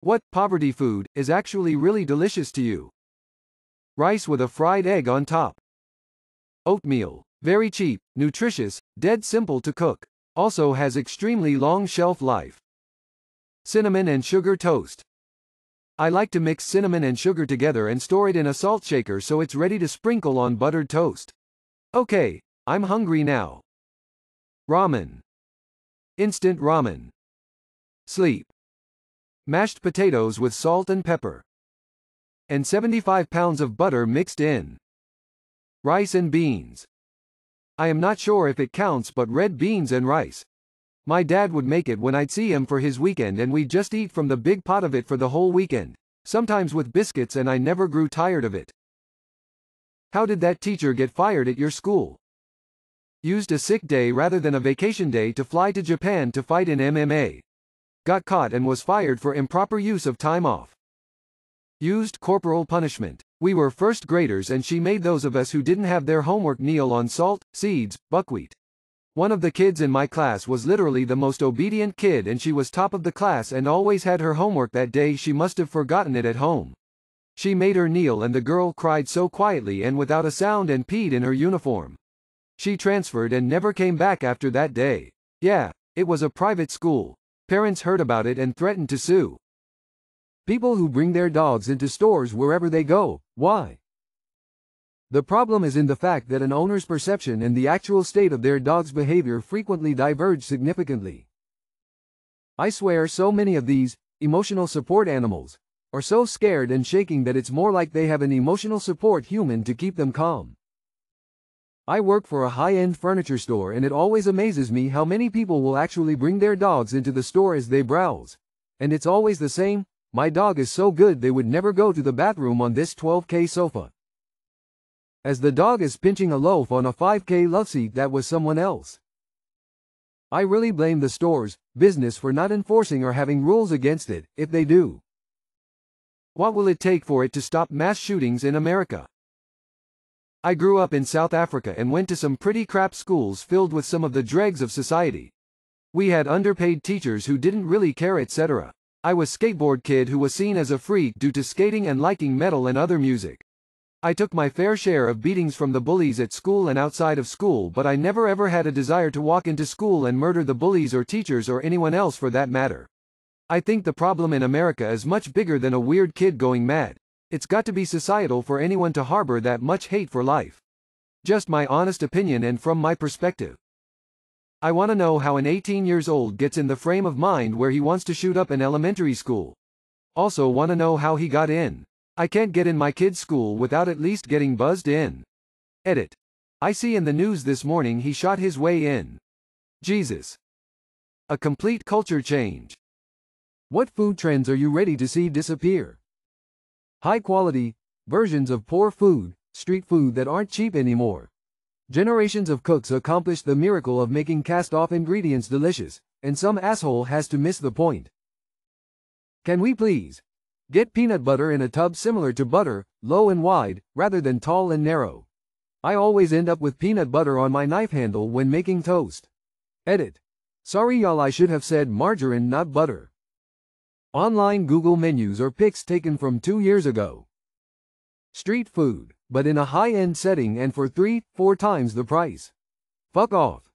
What poverty food is actually really delicious to you? Rice with a fried egg on top. Oatmeal. Very cheap, nutritious, dead simple to cook. Also has extremely long shelf life. Cinnamon and sugar toast. I like to mix cinnamon and sugar together and store it in a salt shaker so it's ready to sprinkle on buttered toast. Okay, I'm hungry now. Ramen. Instant ramen. Sleep. Mashed potatoes with salt and pepper. And 75 pounds of butter mixed in. Rice and beans. I am not sure if it counts, but red beans and rice. My dad would make it when I'd see him for his weekend, and we'd just eat from the big pot of it for the whole weekend, sometimes with biscuits, and I never grew tired of it. How did that teacher get fired at your school? Used a sick day rather than a vacation day to fly to Japan to fight in MMA. Got caught and was fired for improper use of time off. Used corporal punishment. We were first graders and she made those of us who didn't have their homework kneel on salt, seeds, buckwheat. One of the kids in my class was literally the most obedient kid, and she was top of the class and always had her homework that day. She must have forgotten it at home. She made her kneel and the girl cried so quietly and without a sound and peed in her uniform. She transferred and never came back after that day. Yeah, it was a private school. Parents heard about it and threatened to sue. People who bring their dogs into stores wherever they go. Why? The problem is in the fact that an owner's perception and the actual state of their dog's behavior frequently diverge significantly. I swear so many of these emotional support animals are so scared and shaking that it's more like they have an emotional support human to keep them calm. I work for a high-end furniture store, and it always amazes me how many people will actually bring their dogs into the store as they browse. And it's always the same: my dog is so good they would never go to the bathroom on this $12K sofa. As the dog is pinching a loaf on a $5K loveseat that was someone else. I really blame the store's business for not enforcing or having rules against it, if they do. What will it take for it to stop mass shootings in America? I grew up in South Africa and went to some pretty crap schools filled with some of the dregs of society. We had underpaid teachers who didn't really care, etc. I was skateboard kid who was seen as a freak due to skating and liking metal and other music. I took my fair share of beatings from the bullies at school and outside of school, but I never ever had a desire to walk into school and murder the bullies or teachers or anyone else for that matter. I think the problem in America is much bigger than a weird kid going mad. It's got to be societal for anyone to harbor that much hate for life. Just my honest opinion and from my perspective. I want to know how an 18 years old gets in the frame of mind where he wants to shoot up an elementary school. Also want to know how he got in. I can't get in my kid's school without at least getting buzzed in. Edit. I see in the news this morning he shot his way in. Jesus. A complete culture change. What food trends are you ready to see disappear? High-quality versions of poor food, street food that aren't cheap anymore. Generations of cooks accomplished the miracle of making cast-off ingredients delicious, and some asshole has to miss the point. Can we please get peanut butter in a tub similar to butter, low and wide, rather than tall and narrow? I always end up with peanut butter on my knife handle when making toast. Edit. Sorry y'all, I should have said margarine, not butter. Online Google menus or pics taken from 2 years ago. Street food, but in a high-end setting and for 3-4 times the price. Fuck off.